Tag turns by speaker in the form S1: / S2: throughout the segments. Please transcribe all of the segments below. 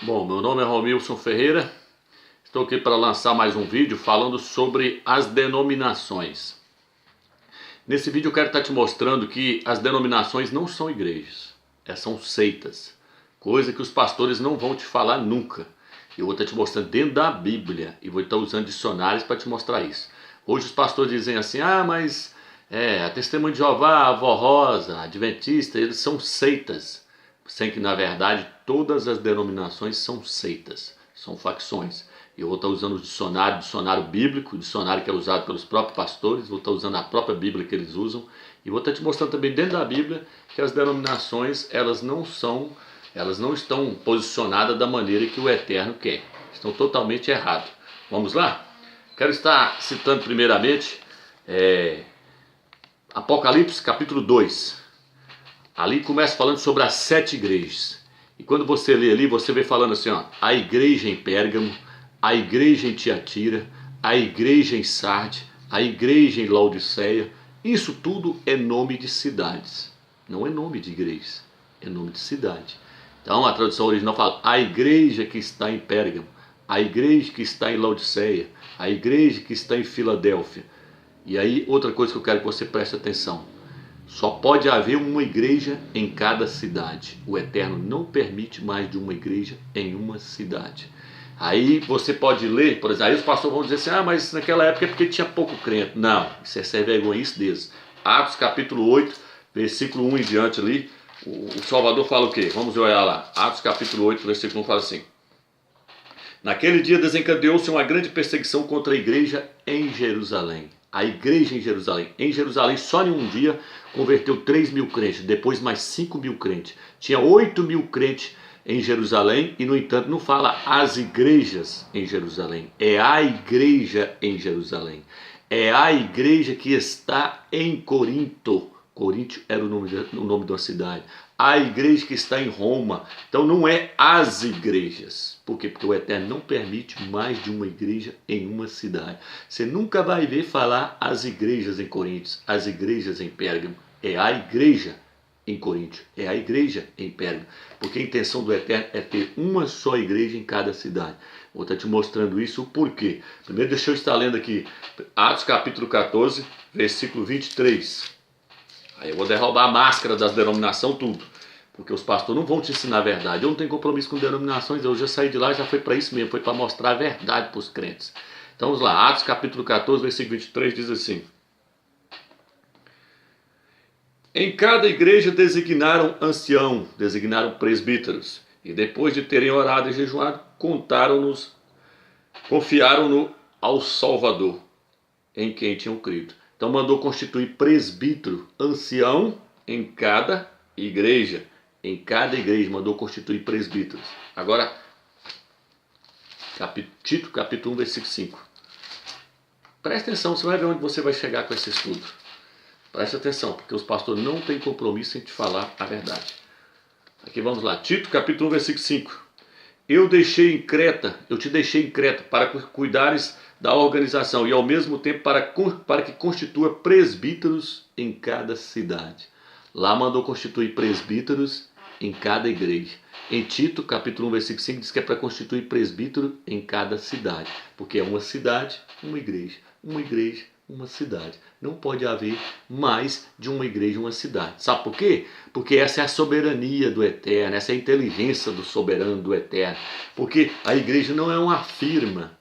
S1: Bom, meu nome é Romilson Ferreira, estou aqui para lançar mais um vídeo falando sobre as denominações. Nesse vídeo eu quero estar te mostrando que as denominações não são igrejas, são seitas, coisa que os pastores não vão te falar nunca. Eu vou estar te mostrando dentro da Bíblia e vou estar usando dicionários para te mostrar isso. Hoje os pastores dizem assim, mas a Testemunha de Jeová, a Avó Rosa, a Adventista, eles são seitas. Sem que na verdade todas as denominações são seitas, são facções. Eu vou estar usando o dicionário bíblico, o dicionário que é usado pelos próprios pastores, vou estar usando a própria Bíblia que eles usam e vou estar te mostrando também dentro da Bíblia que as denominações elas não estão posicionadas da maneira que o Eterno quer, estão totalmente erradas. Vamos lá? Quero estar citando primeiramente Apocalipse capítulo 2. Ali começa falando sobre as 7 igrejas. E quando você lê ali, você vê falando assim, a igreja em Pérgamo, a igreja em Tiatira, a igreja em Sardes, a igreja em Laodiceia. Isso tudo é nome de cidades. Não é nome de igrejas, é nome de cidade. Então a tradução original fala a igreja que está em Pérgamo, a igreja que está em Laodiceia, a igreja que está em Filadélfia. E aí outra coisa que eu quero que você preste atenção. Só pode haver uma igreja em cada cidade. O Eterno não permite mais de uma igreja em uma cidade. Aí você pode ler, por exemplo, aí os pastores vão dizer assim, mas naquela época é porque tinha pouco crente. Não, isso é ser vergonhice deles. Atos capítulo 8, versículo 1 em diante ali, o Salvador fala o quê? Vamos olhar lá. Atos capítulo 8, versículo 1 fala assim. Naquele dia desencadeou-se uma grande perseguição contra a igreja em Jerusalém. A igreja em Jerusalém. Em Jerusalém, só em um dia, converteu 3.000 crentes, depois mais 5.000 crentes. Tinha 8.000 crentes em Jerusalém e, no entanto, não fala as igrejas em Jerusalém. É a igreja em Jerusalém. É a igreja que está em Corinto. Corinto era o nome de uma cidade. A igreja que está em Roma. Então não é as igrejas. Por quê? Porque o Eterno não permite mais de uma igreja em uma cidade. Você nunca vai ver falar as igrejas em Corinto, as igrejas em Pérgamo. É a igreja em Corinto, é a igreja em Pérgamo. Porque a intenção do Eterno é ter uma só igreja em cada cidade. Vou estar te mostrando isso, por quê? Primeiro deixa eu estar lendo aqui Atos capítulo 14, versículo 23. Aí eu vou derrubar a máscara das denominações, tudo. Porque os pastores não vão te ensinar a verdade. Eu não tenho compromisso com denominações, eu já saí de lá, já foi para isso mesmo, foi para mostrar a verdade para os crentes. Então vamos lá, Atos capítulo 14, versículo 23 diz assim. Em cada igreja designaram ancião, designaram presbíteros. E depois de terem orado e jejuado, confiaram-no ao Salvador, em quem tinham crido. Então mandou constituir presbítero, ancião em cada igreja. Em cada igreja mandou constituir presbíteros. Agora, Tito capítulo 1, versículo 5. Presta atenção, você vai ver onde você vai chegar com esse estudo. Presta atenção, porque os pastores não têm compromisso em te falar a verdade. Aqui vamos lá, Tito capítulo 1, versículo 5. Eu te deixei em Creta para cuidares da organização e ao mesmo tempo para que constitua presbíteros em cada cidade. Lá mandou constituir presbíteros em cada igreja. Em Tito, capítulo 1, versículo 5, diz que é para constituir presbítero em cada cidade. Porque é uma cidade, uma igreja, uma cidade. Não pode haver mais de uma igreja, uma cidade. Sabe por quê? Porque essa é a soberania do Eterno, essa é a inteligência do soberano do Eterno. Porque a igreja não é uma firma,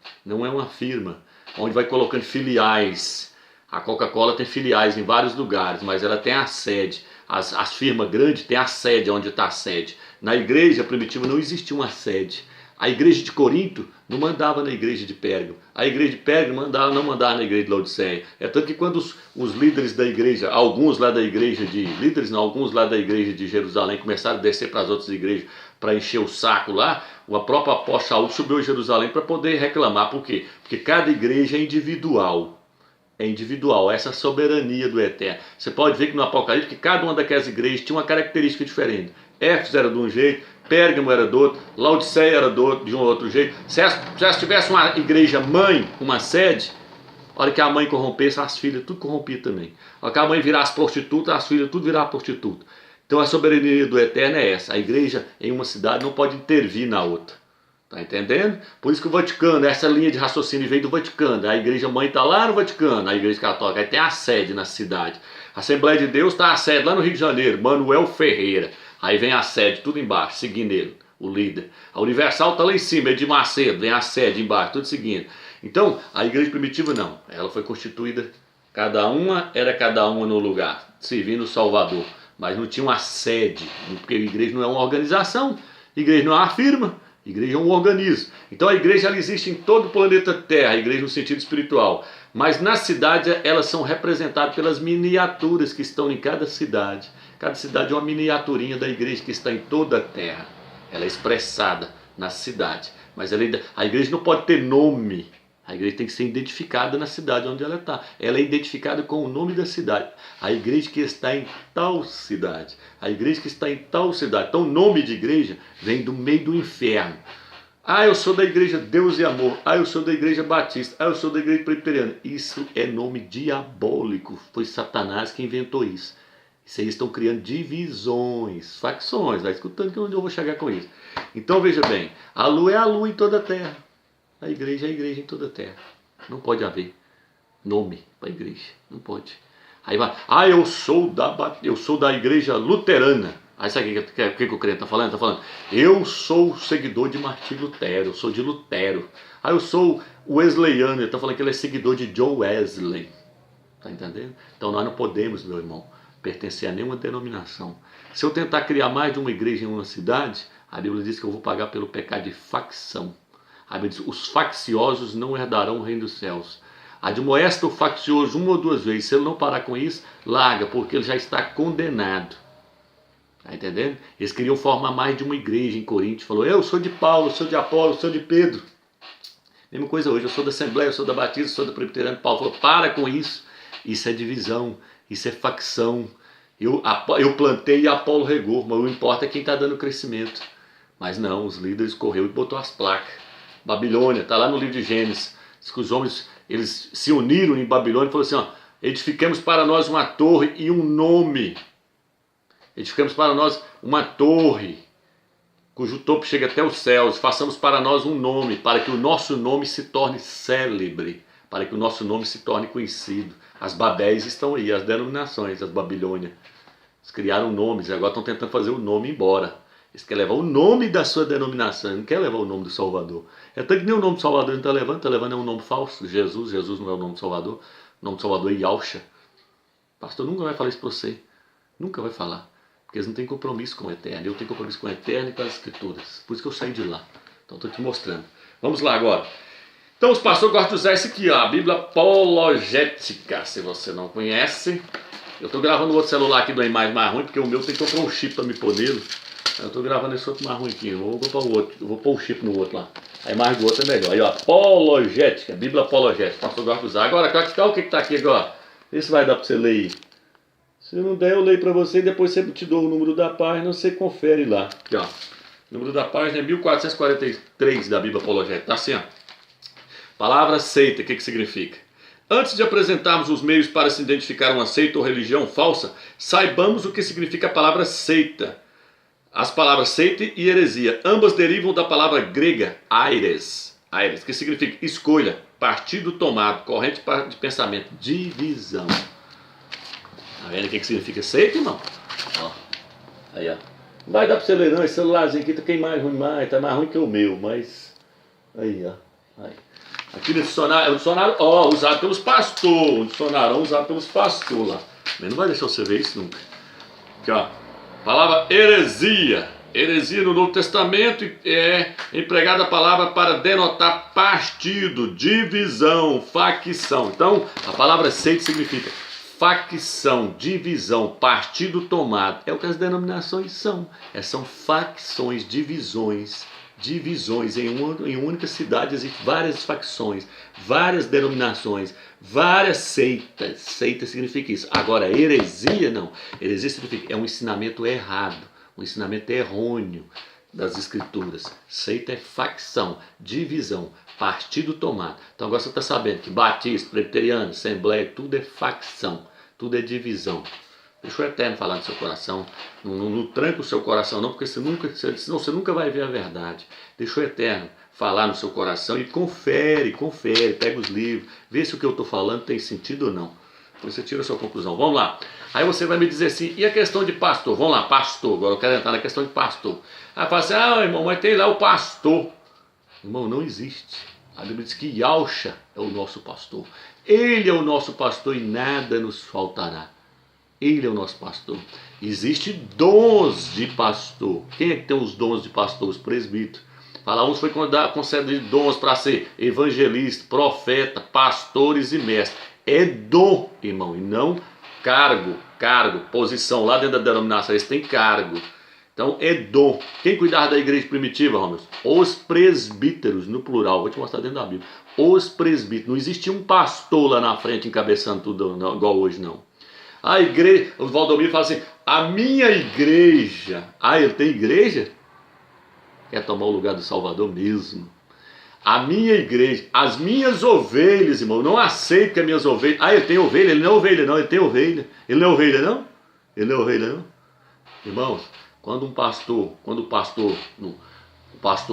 S1: onde vai colocando filiais. A Coca-Cola tem filiais em vários lugares, mas ela tem a sede. As firmas grandes têm a sede, onde está a sede. Na igreja primitiva não existia uma sede. A igreja de Corinto não mandava na igreja de Pérgamo. A igreja de Pérgamo não mandava na igreja de Laodiceia. É tanto que quando os líderes da igreja, alguns lá da igreja de Jerusalém começaram a descer para as outras igrejas para encher o saco lá, o próprio apóstolo Saúl subiu a Jerusalém para poder reclamar. Por quê? Porque cada igreja é individual. É individual, essa soberania do Eterno. Você pode ver que no Apocalipse que cada uma daquelas igrejas tinha uma característica diferente. Éfeso era de um jeito, Pérgamo era do outro, Laodiceia era de um outro jeito. Se tivesse uma igreja mãe, uma sede, a hora que a mãe corrompesse, as filhas tudo corrompiam também. A hora que a mãe virasse prostituta, as filhas tudo viravam prostituta. Então a soberania do Eterno é essa. A igreja em uma cidade não pode intervir na outra. Tá entendendo? Por isso que o Vaticano, essa linha de raciocínio veio do Vaticano. A igreja mãe está lá no Vaticano, a igreja católica. Aí tem a sede na cidade. A Assembleia de Deus está a sede lá no Rio de Janeiro, Manuel Ferreira. Aí vem a sede, tudo embaixo, seguindo ele, o líder. A Universal está lá em cima, Edir Macedo, vem a sede embaixo, tudo seguindo. Então, a igreja primitiva não. Ela foi constituída, cada uma no lugar, servindo o Salvador. Mas não tinha uma sede, porque a igreja não é uma organização, a igreja não é uma firma. A igreja é um organismo. Então a igreja ela existe em todo o planeta Terra, a igreja no sentido espiritual. Mas na cidade elas são representadas pelas miniaturas que estão em cada cidade. Cada cidade é uma miniaturinha da igreja que está em toda a Terra. Ela é expressada na cidade. Mas a igreja não pode ter nome. A igreja tem que ser identificada na cidade onde ela está. Ela é identificada com o nome da cidade. A igreja que está em tal cidade. A igreja que está em tal cidade. Então o nome de igreja vem do meio do inferno. Ah, eu sou da igreja Deus e Amor. Ah, eu sou da igreja Batista. Ah, eu sou da igreja Presbiteriana. Isso é nome diabólico. Foi Satanás que inventou isso. Isso aí estão criando divisões, facções. Vai escutando que onde eu vou chegar com isso. Então veja bem, a lua é a lua em toda a terra. A igreja é a igreja em toda a terra. Não pode haver nome para a igreja. Não pode. Aí vai, eu sou da igreja luterana. Aí sabe o que o crente está falando? Está falando, eu sou seguidor de Martinho Lutero, eu sou de Lutero. Aí eu sou wesleyano, ele está falando que ele é seguidor de John Wesley. Está entendendo? Então nós não podemos, meu irmão, pertencer a nenhuma denominação. Se eu tentar criar mais de uma igreja em uma cidade, a Bíblia diz que eu vou pagar pelo pecado de facção. A Bíblia diz, os facciosos não herdarão o reino dos céus. Admoesta o faccioso uma ou duas vezes. Se ele não parar com isso, larga, porque ele já está condenado. Está entendendo? Eles queriam formar mais de uma igreja em Corinto. Falou, eu sou de Paulo, eu sou de Apolo, eu sou de Pedro. Mesma coisa hoje, eu sou da Assembleia, eu sou da Batista, eu sou da Presbiteriana. Paulo falou, para com isso. Isso é divisão, isso é facção. Eu plantei e Apolo regou, mas o importa é quem está dando crescimento. Mas não, os líderes correu e botou as placas. Babilônia, está lá no livro de Gênesis. Diz que os homens eles se uniram em Babilônia e falaram assim, ó, edifiquemos para nós uma torre e um nome. Edificamos para nós uma torre, cujo topo chega até os céus. Façamos para nós um nome, para que o nosso nome se torne célebre, para que o nosso nome se torne conhecido. As Babéis estão aí, as denominações, as Babilônia. Eles criaram nomes e agora estão tentando fazer o nome embora. Eles querem levar o nome da sua denominação, não quer levar o nome do Salvador. É tanto que nem o nome do Salvador não está levando é um nome falso. Jesus não é o nome do Salvador. O nome do Salvador é Yahshua. O pastor nunca vai falar isso para você. Nunca vai falar. Porque eles não têm compromisso com o eterno. Eu tenho compromisso com o eterno e com as escrituras. Por isso que eu saí de lá. Então estou te mostrando. Vamos lá agora. Então os pastores gostam de usar isso aqui, ó, a Bíblia Apologética. Se você não conhece, eu estou gravando o outro celular aqui de uma imagem mais ruim, porque o meu tem que comprar um chip para me pôr nele. Eu estou gravando esse outro mais ruim aqui. Eu vou comprar o outro. Eu vou pôr o chip no outro lá. A imagem do outro é melhor. Aí, ó, Apologética, Bíblia Apologética. O pastor gosta de usar. Agora, o que está aqui agora? Vê se vai dar para você ler aí. Se não der, eu leio para você e depois sempre te dou o número da página, você confere lá. Aqui, ó. O número da página é 1443 da Bíblia Apologética. Tá assim, ó. Palavra seita, o que significa? Antes de apresentarmos os meios para se identificar uma seita ou religião falsa, saibamos o que significa a palavra seita. As palavras seita e heresia, ambas derivam da palavra grega aires, que significa escolha, partido tomado, corrente de pensamento, divisão. Tá vendo o que significa seita, irmão? Ó. Aí, ó. Não vai dar para você ler não, esse celularzinho aqui tá mais ruim mais, tá mais ruim que o meu, mas... Aí, ó. Aí. Aqui no dicionário, é um dicionário, ó, usado pelos pastores, um dicionário usado pelos pastores lá. Mas não vai deixar você ver isso nunca. Aqui, ó. Palavra heresia. Heresia no Novo Testamento é empregada a palavra para denotar partido, divisão, facção. Então, a palavra seita significa facção, divisão, partido tomado. É o que as denominações são. São facções, divisões. Em uma única cidade existem várias facções, várias denominações, várias seitas. Seita significa isso. Agora, heresia não. Heresia significa é um ensinamento errado, um ensinamento errôneo das escrituras. Seita é facção, divisão, partido tomado. Então agora você está sabendo que batista, presbiteriano, assembleia, tudo é facção, tudo é divisão. Deixa o Eterno falar no seu coração. Não tranca o seu coração não, porque senão você nunca vai ver a verdade. Deixa o Eterno falar no seu coração e confere, pega os livros, vê se o que eu estou falando tem sentido ou não. Depois você tira a sua conclusão. Vamos lá. Aí você vai me dizer assim, e a questão de pastor? Vamos lá, pastor. Agora eu quero entrar na questão de pastor. Aí fala assim, irmão, mas tem lá o pastor. Irmão, não existe. A Bíblia diz que Yahshua é o nosso pastor. Ele é o nosso pastor e nada nos faltará. Ele é o nosso pastor. Existem dons de pastor. Quem é que tem os dons de pastor? Os presbíteros. Fala, uns foi concedido dons para ser evangelista, profeta, pastores e mestres. É dom, irmão, e não cargo, posição. Lá dentro da denominação eles têm cargo. Então é dom. Quem cuidava da igreja primitiva, Romeu? Os presbíteros, no plural. Vou te mostrar dentro da Bíblia. Os presbíteros. Não existia um pastor lá na frente encabeçando tudo, não, igual hoje, não. A igreja, o Valdomiro fala assim, a minha igreja. Ele tem igreja? Quer tomar o lugar do Salvador mesmo. A minha igreja, as minhas ovelhas, irmão, não aceito que as minhas ovelhas... ele tem ovelha? Ele não é ovelha não, ele tem ovelha. Ele não é ovelha não? Ele não é ovelha não? Irmãos, quando o pastor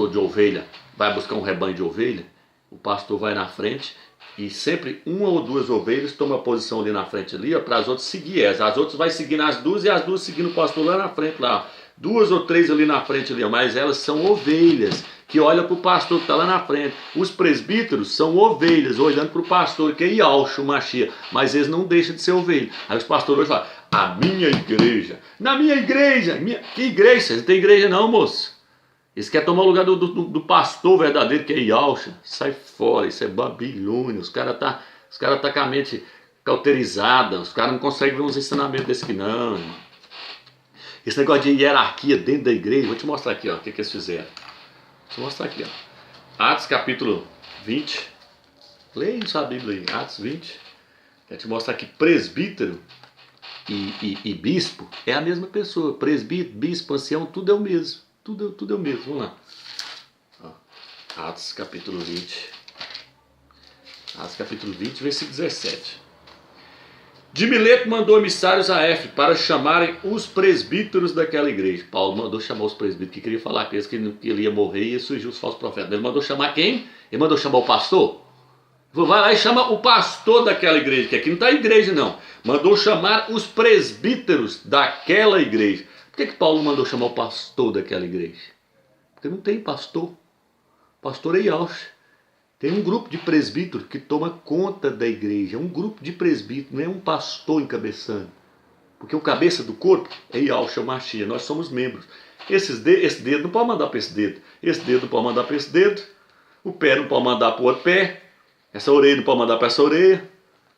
S1: de ovelha vai buscar um rebanho de ovelha, o pastor vai na frente e sempre uma ou duas ovelhas tomam a posição ali na frente ali, para as outras seguir as outras vai seguindo as duas e as duas seguindo o pastor lá na frente lá. 2 ou 3 ali na frente ali, mas elas são ovelhas que olham para o pastor que está lá na frente. Os presbíteros são ovelhas olhando para o pastor que é Yahshua Mashiach, mas eles não deixam de ser ovelhas. Aí os pastores falam, a minha igreja, na minha igreja, que igreja? Vocês não tem igreja não, moço. Eles querem tomar o lugar do pastor verdadeiro que é Yahshua. Sai fora, isso é Babilônia. Os caras tá com a mente cauterizada, os caras não conseguem ver uns ensinamentos desse aqui não, irmão. Esse negócio de hierarquia dentro da igreja, vou te mostrar aqui, ó, o que eles fizeram. Vou te mostrar aqui, ó. Atos capítulo 20. Leia sua Bíblia aí, Atos 20. Quero te mostrar que presbítero e bispo é a mesma pessoa. Presbítero, bispo, ancião, tudo é o mesmo. Tudo é o mesmo. Vamos lá. Ó, Atos capítulo 20. Atos capítulo 20, versículo 17. De Mileto mandou emissários a Éfeso para chamarem os presbíteros daquela igreja. Paulo mandou chamar os presbíteros, que queria falar com eles que ele ia morrer e ia surgir os falsos profetas. Ele mandou chamar quem? Ele mandou chamar o pastor? Vai lá e chama o pastor daquela igreja, que aqui não está a igreja não. Mandou chamar os presbíteros daquela igreja. Por que Paulo mandou chamar o pastor daquela igreja? Porque não tem pastor. Pastor é Yahshua. Tem um grupo de presbíteros que toma conta da igreja. É um grupo de presbíteros, não é um pastor encabeçando. Porque o cabeça do corpo é Yahshua Mashiach. Nós somos membros. Esse dedo não pode mandar para esse dedo. Esse dedo não pode mandar para esse dedo. O pé não pode mandar para o outro pé. Essa orelha não pode mandar para essa orelha.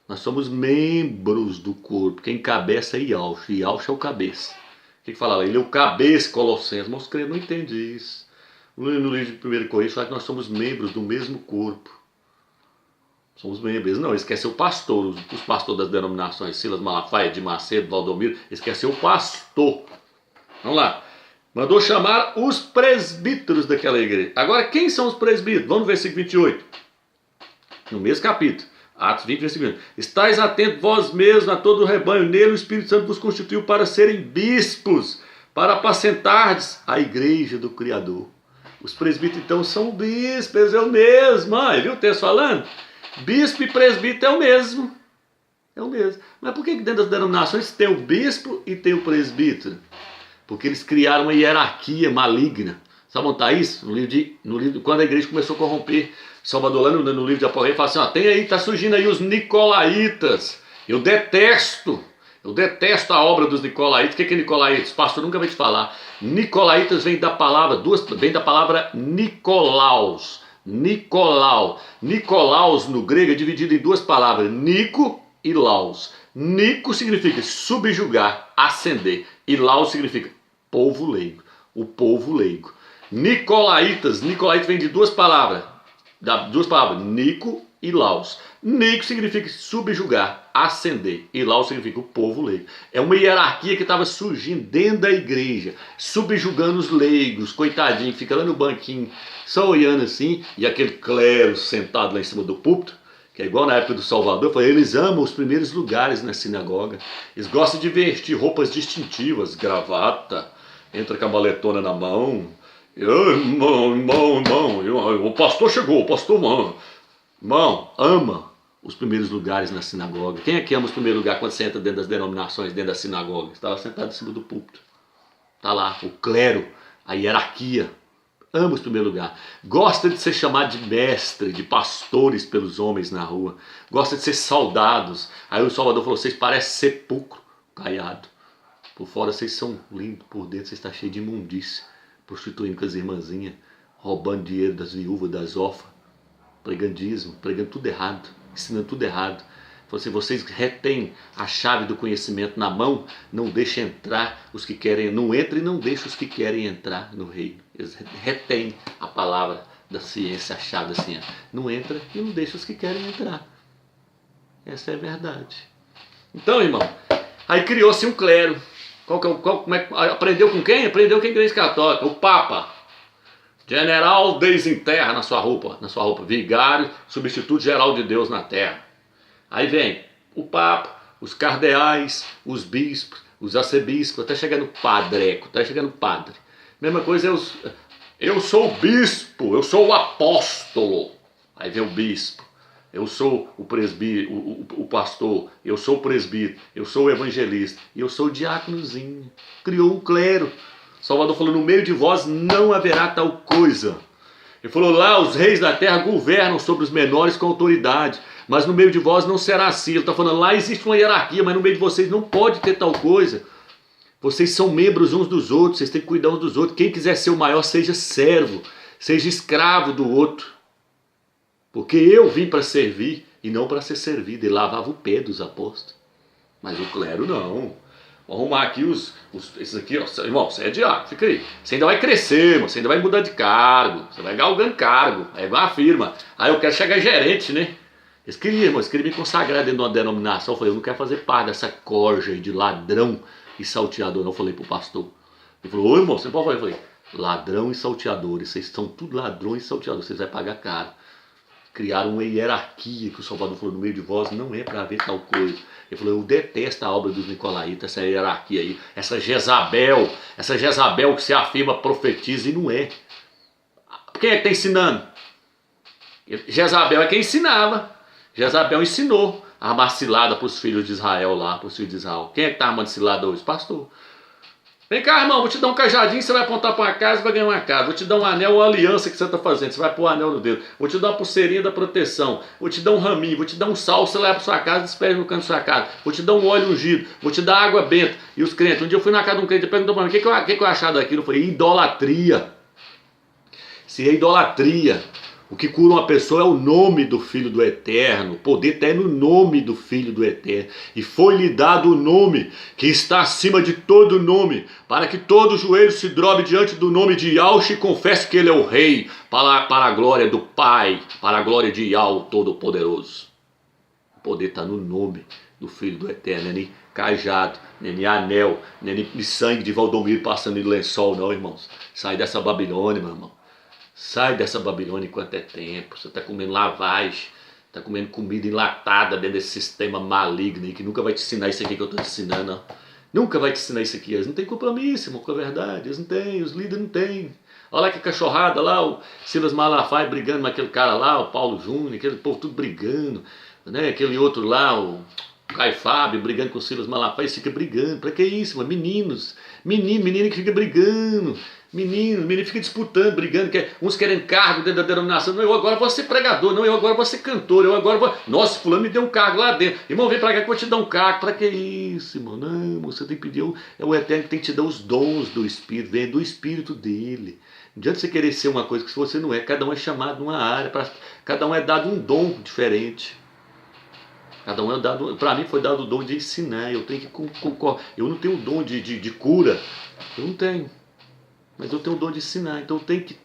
S1: Nós somos membros do corpo. Quem encabeça é Yahshua. Yahshua é o cabeça. O que fala lá? Ele é o cabeça, Colossenses. Mas os crentes não entendem isso. No livro de 1 Coríntios fala que nós somos membros do mesmo corpo. Somos membros. Não, eles querem ser o pastor. Os pastores das denominações, Silas Malafaia, de Macedo, Valdomiro, eles querem ser o pastor. Vamos lá. Mandou chamar os presbíteros daquela igreja. Agora, quem são os presbíteros? Vamos no versículo 28. No mesmo capítulo. Atos 20, versículo 20. Estais atentos vós mesmos a todo o rebanho. Nele o Espírito Santo vos constituiu para serem bispos, para apacentardes a igreja do Criador. Os presbíteros então são bispos, é o mesmo. Viu o texto falando? Bispo e presbítero é o mesmo. É o mesmo. Mas por que dentro das denominações tem o bispo e tem o presbítero? Porque eles criaram uma hierarquia maligna. Sabe onde está isso? No livro, quando a igreja começou a corromper. Salvador, lá no livro de Apocalipse, fala assim, tem aí, está surgindo aí os nicolaítas. Eu detesto a obra dos nicolaítas. O que é nicolaítas? O pastor nunca vai te falar. Nicolaítas vem da palavra Nicolaus. Nicolaus no grego é dividido em duas palavras, Nico e Laus. Nico significa subjugar, ascender, e Laus significa povo leigo, o povo leigo. Nicolaítas vem de duas palavras, Nico e Laus. Nico significa subjugar, ascender, e Laus significa o povo leigo. É uma hierarquia que estava surgindo dentro da igreja, subjugando os leigos, coitadinho, fica lá no banquinho, só olhando assim, e aquele clero sentado lá em cima do púlpito, que é igual na época do Salvador, falei, eles amam os primeiros lugares na sinagoga. Eles gostam de vestir roupas distintivas, gravata, entra com a maletona na mão. Irmão, o pastor chegou, o pastor, mano. Irmão, ama os primeiros lugares na sinagoga. Quem é que ama os primeiros lugares quando você entra dentro das denominações, dentro da sinagoga? Você está lá sentado em cima do púlpito. Está lá o clero, a hierarquia. Ama os primeiros lugares. Gosta de ser chamado de mestre, de pastores pelos homens na rua. Gosta de ser saudados. Aí o Salvador falou, vocês parecem sepulcro caiado. Por fora vocês são lindos, por dentro vocês estão cheios de imundícia. Prostituindo com as irmãzinhas, roubando dinheiro das viúvas, das órfãs. Pregando dízimo, pregando tudo errado, ensinando tudo errado. Falou assim, vocês retêm a chave do conhecimento na mão, não deixem entrar os que querem, não entrem e não deixem os que querem entrar no reino. Eles retêm a palavra da ciência, a chave da ciência. Não entra e não deixa os que querem entrar. Essa é a verdade. Então, irmão, aí criou-se um clero. Aprendeu com quem? Aprendeu com a Igreja Católica, o Papa. General desenterra na sua roupa, vigário, substituto geral de Deus na terra. Aí vem o Papa, os cardeais, os bispos, os arcebispos, até chegar no padreco, até chegar no padre. Mesma coisa é eu sou o bispo, eu sou o apóstolo. Aí vem o bispo, eu sou o presbítero, o pastor, eu sou o presbítero, eu sou o evangelista, e eu sou o diáconozinho. Criou um clero. Salvador falou, no meio de vós não haverá tal coisa. Ele falou, lá os reis da terra governam sobre os menores com autoridade, mas no meio de vós não será assim. Ele está falando, lá existe uma hierarquia, mas no meio de vocês não pode ter tal coisa. Vocês são membros uns dos outros, vocês têm que cuidar uns dos outros. Quem quiser ser o maior, seja servo, seja escravo do outro. Porque eu vim para servir e não para ser servido. Ele lavava o pé dos apóstolos. Mas o clero não. Vou arrumar aqui esses aqui, ó. Irmão, você é diácono, fica aí. Você ainda vai crescer, irmão. Você ainda vai mudar de cargo. Você vai galgando cargo. É igual a firma. Aí eu quero chegar gerente, né? Eles queriam me consagrar dentro de uma denominação. Eu falei, eu não quero fazer parte dessa corja aí de ladrão e salteador. Não, eu falei pro pastor. Ele falou, ô irmão, você pode falar? Eu falei, ladrão e salteadores. Vocês são tudo ladrões e salteadores. Vocês vão pagar caro. Criaram uma hierarquia que o Salvador falou, no meio de vós não é para ver tal coisa. Ele falou, eu detesto a obra dos nicolaítas, essa hierarquia aí, essa Jezabel que se afirma profetiza e não é. Quem é que está ensinando? Jezabel é quem ensinava. Jezabel ensinou a armar cilada para os filhos de Israel lá, para os filhos de Israel. Quem é que está armando cilada hoje? Pastor. Vem cá, irmão, vou te dar um cajadinho, você vai apontar para uma casa e vai ganhar uma casa. Vou te dar um anel, uma aliança que você está fazendo, você vai pôr o anel no dedo. Vou te dar uma pulseirinha da proteção. Vou te dar um raminho, vou te dar um sal, você leva para sua casa e despede no canto da sua casa. Vou te dar um óleo ungido, vou te dar água benta. E os crentes, um dia eu fui na casa de um crente e perguntou para mim, o que eu achava daquilo? Eu falei, idolatria. Se é idolatria. O que cura uma pessoa é o nome do Filho do Eterno. O poder está no nome do Filho do Eterno. E foi-lhe dado o nome que está acima de todo nome, para que todo joelho se dobre diante do nome de Yahweh e confesse que ele é o Rei, para a glória do Pai, para a glória de Yahweh Todo-Poderoso. O poder está no nome do Filho do Eterno, nem cajado, nem anel, nem sangue de Valdomiro passando de lençol, não, irmãos. Sai dessa Babilônia, meu irmão. Sai dessa Babilônia enquanto é tempo. Você está comendo lavagem, está comendo comida enlatada dentro desse sistema maligno aí, que nunca vai te ensinar isso aqui que eu estou te ensinando. Não. Nunca vai te ensinar isso aqui. Eles não têm compromisso, irmão, com a verdade. Eles não têm, os líderes não têm. Olha lá que cachorrada lá, o Silas Malafaia brigando com aquele cara lá, o Paulo Júnior, aquele povo tudo brigando, né? Aquele outro lá, o Caio Fábio brigando com o Silas Malafaia, eles ficam brigando. Para que isso, mano? Meninos, menino que fica brigando. Menino fica disputando, brigando, uns querem cargo dentro da denominação. Não, eu agora vou ser pregador, não, eu agora vou ser cantor, eu agora vou... Nossa, fulano me deu um cargo lá dentro. Irmão, vem pra cá que eu vou te dar um cargo. Pra que isso, irmão? Não, você tem que pedir, é o Eterno que tem que te dar os dons do Espírito, vem do Espírito dele. Não adianta você querer ser uma coisa que você não é, cada um é chamado numa área, cada um é dado um dom diferente. Cada um é dado, para mim foi dado o dom de ensinar, eu tenho que concorrer. Eu não tenho o dom de cura, eu não tenho. Mas eu tenho o dom de ensinar, então eu tenho que...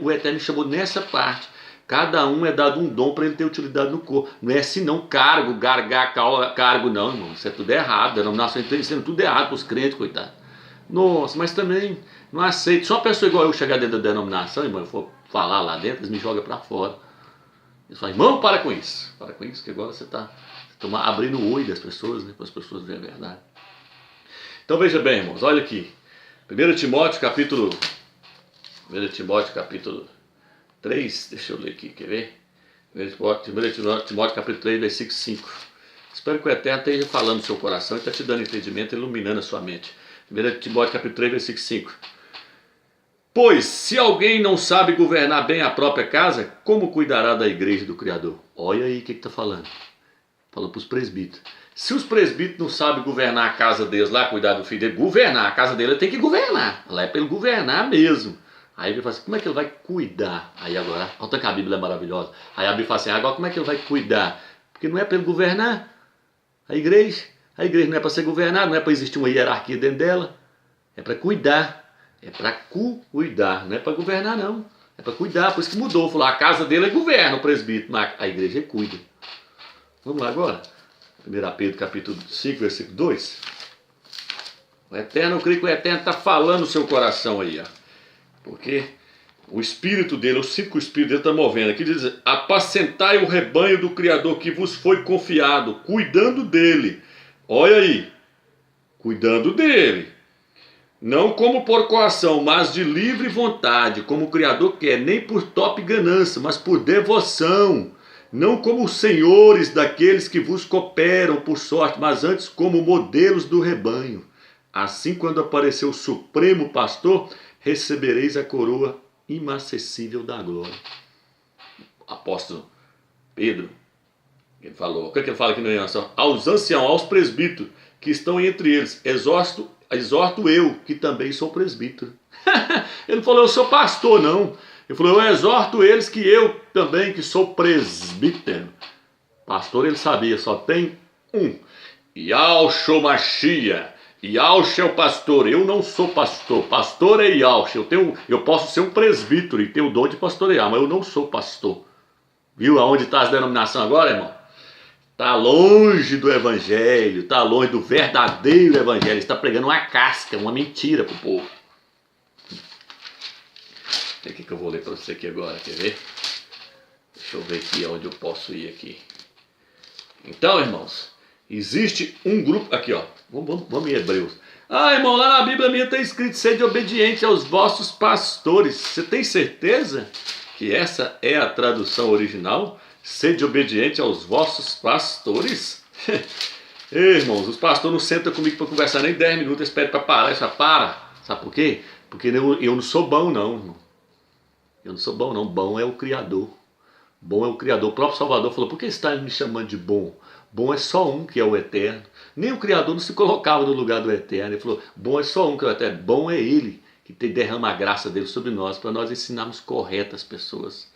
S1: o Eterno me chamou nessa parte. Cada um é dado um dom para ele ter utilidade no corpo. Não é assim não, cargo, cargo não, irmão. Isso é tudo errado. A denominação está ensinando tudo errado para os crentes, coitado. Nossa, mas também não aceito. Se uma pessoa igual eu chegar dentro da denominação, irmão, eu for falar lá dentro, eles me jogam para fora. Eles falam, irmão, para com isso, que agora você está abrindo o olho das pessoas, né, para as pessoas verem a verdade. Então veja bem, irmãos, olha aqui, 1 Timóteo capítulo 3, deixa eu ler aqui, quer ver? 1 Timóteo capítulo 3, versículo 5. Espero que o Eterno esteja falando no seu coração e está te dando entendimento, iluminando a sua mente. 1 Timóteo capítulo 3, versículo 5. Pois, se alguém não sabe governar bem a própria casa, como cuidará da igreja do Criador? Olha aí o que está falando. Falou para os presbíteros. Se os presbíteros não sabem governar a casa deles lá, cuidar do filho dele, governar a casa dele, ele tem que governar. Lá é para ele governar mesmo. Aí ele fala assim, como é que ele vai cuidar? Aí agora, olha que a Bíblia é maravilhosa. Aí a Bíblia fala assim, agora como é que ele vai cuidar? Porque não é para ele governar a igreja. A igreja não é para ser governada, não é para existir uma hierarquia dentro dela. É para cuidar. É para cuidar, não é para governar não. É para cuidar, por isso que mudou. Falou, a casa dele é governa, o presbítero, mas a igreja cuida. Vamos lá agora. 1 Pedro capítulo 5, versículo 2. O Eterno, eu creio que o Eterno está falando no seu coração aí, ó. Porque o espírito dele, eu sinto que o espírito dele está movendo. Aqui diz, apacentai o rebanho do Criador que vos foi confiado, cuidando dele. Olha aí, cuidando dele. Não como por coação, mas de livre vontade, como o Criador quer, nem por top ganância, mas por devoção. Não como os senhores daqueles que vos cooperam por sorte, mas antes como modelos do rebanho. Assim, quando aparecer o Supremo Pastor, recebereis a coroa inacessível da glória. Apóstolo Pedro, ele falou, o que ele fala aqui no Iansão? Aos anciãos, aos presbíteros que estão entre eles, exorto eu, que também sou presbítero. Ele não falou, eu sou pastor, não. Ele falou, eu exorto eles que eu também, que sou presbítero. Pastor, ele sabia, só tem um. Yahshua Mashiach. Yahshua é o pastor, eu não sou pastor. Pastor é Yahshua. Eu posso ser um presbítero e ter o dom de pastorear, mas eu não sou pastor. Viu aonde está as denominações agora, irmão? Está longe do evangelho, está longe do verdadeiro evangelho. Está pregando uma casca, uma mentira para o povo. O que eu vou ler para você aqui agora, quer ver? Deixa eu ver aqui onde eu posso ir aqui. Então, irmãos, existe um grupo, aqui ó, vamos em Hebreus. Ah, irmão, lá na Bíblia minha está escrito, sede obediente aos vossos pastores. Você tem certeza que essa é a tradução original? Sede obediente aos vossos pastores? Ei, irmãos, os pastores não sentam comigo para conversar nem 10 minutos, eles pedem para parar, eu falo, para. Sabe por quê? Porque eu não sou bom não, irmão. Eu não sou bom não, bom é o Criador. Bom é o Criador. O próprio Salvador falou, por que está me chamando de bom? Bom é só um, que é o Eterno. Nem o Criador não se colocava no lugar do Eterno. Ele falou, bom é só um, que é o Eterno. Bom é Ele, que derrama a graça dele sobre nós, para nós ensinarmos corretas pessoas.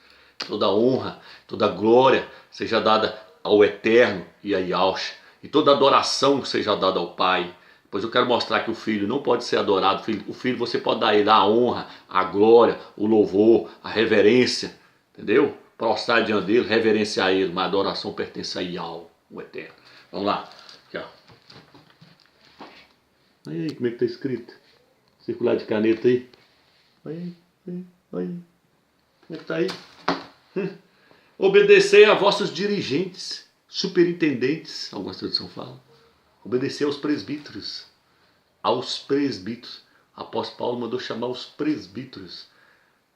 S1: Toda honra, toda glória seja dada ao Eterno e a Yahshua. E toda adoração seja dada ao Pai. Pois eu quero mostrar que o Filho não pode ser adorado. O Filho você pode dar a ele a honra, a glória, o louvor, a reverência. Entendeu? Prostrar diante dele, reverenciar ele. Mas a adoração pertence a Yahweh, o Eterno. Vamos lá. Aqui, ó. Olha aí como é que está escrito. Circular de caneta aí. Olha aí. Olha aí. Como é que está aí? Obedecei a vossos dirigentes, superintendentes, algumas traduções falam. Obedecer aos presbíteros. Aos presbíteros. O apóstolo Paulo mandou chamar os presbíteros.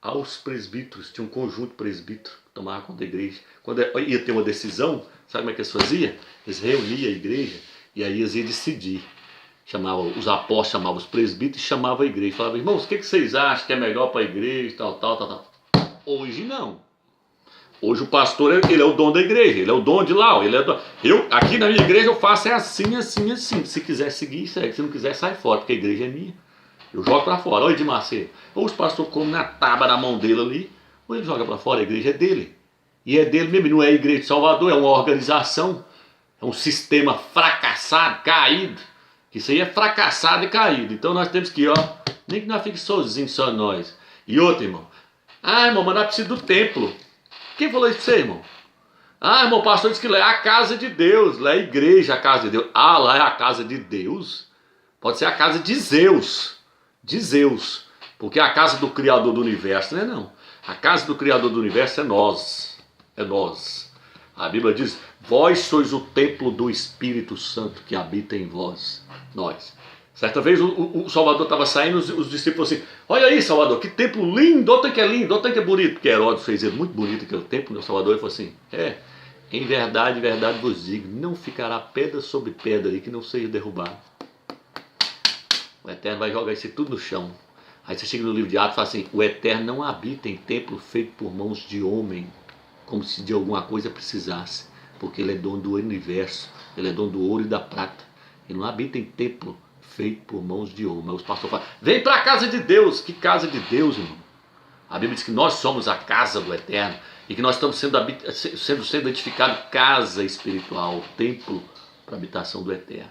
S1: Aos presbíteros. Tinha um conjunto presbítero que tomava conta da igreja. Quando ia ter uma decisão, sabe como é que eles faziam? Eles reuniam a igreja e aí eles iam decidir. Os apóstolos chamavam os presbíteros e chamavam a igreja. Falavam, irmãos, o que vocês acham que é melhor para a igreja? Tal. Hoje não. Hoje o pastor, ele é o dono da igreja, ele é o dono de lá. Aqui na minha igreja eu faço assim. Se quiser seguir, segue. Se não quiser, sai fora, porque a igreja é minha. Eu jogo para fora. Olha de Macedo. Ou os pastores comem na tábua na mão dele ali, ou ele joga para fora, a igreja é dele. E é dele mesmo, não é a igreja de Salvador, é uma organização, é um sistema fracassado, caído. Isso aí é fracassado e caído. Então nós temos que ir, ó, nem que nós fiquemos sozinhos, só nós. E outro, irmão. Ah, irmão, mas nós precisamos do templo. Quem falou isso pra você, irmão? Ah, irmão, o pastor disse que lá é a casa de Deus, lá é a igreja, a casa de Deus. Ah, lá é a casa de Deus? Pode ser a casa de Zeus. De Zeus. Porque a casa do Criador do Universo não é não. A casa do Criador do Universo é nós. é nós. A Bíblia diz, vós sois o templo do Espírito Santo que habita em vós, nós. Certa vez o Salvador estava saindo, os discípulos falaram assim, olha aí Salvador, que templo lindo, olha que é lindo, olha que é bonito. Porque Herodes fez ele muito bonito aquele templo, o Salvador, ele falou assim, em verdade vos digo, não ficará pedra sobre pedra aí que não seja derrubado. O Eterno vai jogar isso tudo no chão. Aí você chega no livro de Atos e fala assim, o Eterno não habita em templo feito por mãos de homem, como se de alguma coisa precisasse, porque ele é dono do universo, ele é dono do ouro e da prata. Ele não habita em templo feito por mãos de homem. Mas os pastores falam, vem para a casa de Deus. Que casa de Deus, irmão? A Bíblia diz que nós somos a casa do Eterno e que nós estamos sendo edificados casa espiritual, templo para a habitação do Eterno.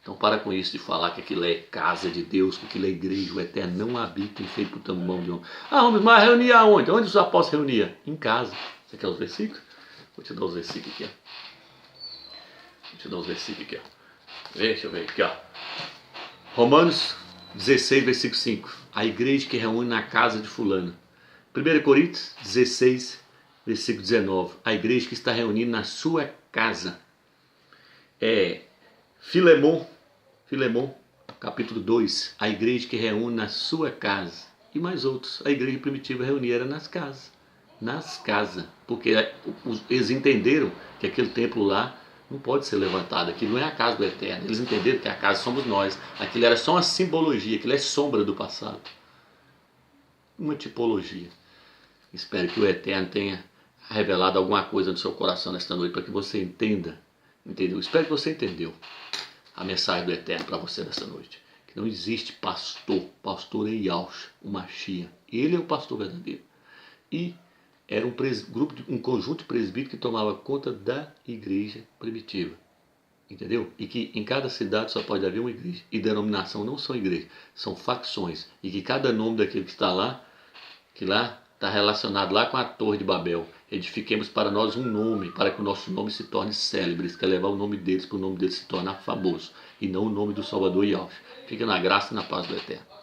S1: Então para com isso de falar que aquilo é casa de Deus, que aquilo é igreja, o Eterno não habita em feito por mão de homem. Ah, mas reunir aonde? Onde os apóstolos reuniam? Em casa. Você quer os versículos? Vou te dar os versículos aqui. Vou te dar os versículos aqui. Deixa eu ver aqui, ó. Romanos 16, versículo 5. A igreja que reúne na casa de fulano. 1 Coríntios 16, versículo 19. A igreja que está reunida na sua casa. Filemon, capítulo 2. A igreja que reúne na sua casa. E mais outros. A igreja primitiva reunia era nas casas. Nas casas. Porque eles entenderam que aquele templo lá não pode ser levantado, aquilo não é a casa do Eterno. Eles entenderam que a casa somos nós. Aquilo era só uma simbologia, aquilo é sombra do passado. Uma tipologia. Espero que o Eterno tenha revelado alguma coisa no seu coração nesta noite, para que você entenda. Entendeu? Espero que você entendeu a mensagem do Eterno para você nesta noite. Que não existe pastor é Yahshua, o Mashiach. Ele é o pastor verdadeiro. E era um conjunto de presbíteros que tomava conta da igreja primitiva. Entendeu? E que em cada cidade só pode haver uma igreja. E denominação não são igrejas, são facções. E que cada nome daquele que está lá, que lá está relacionado lá com a Torre de Babel. Edifiquemos para nós um nome, para que o nosso nome se torne célebre. Isso quer levar o nome deles, para o nome deles se tornar famoso. E não o nome do Salvador Yahshua. Fica na graça e na paz do Eterno.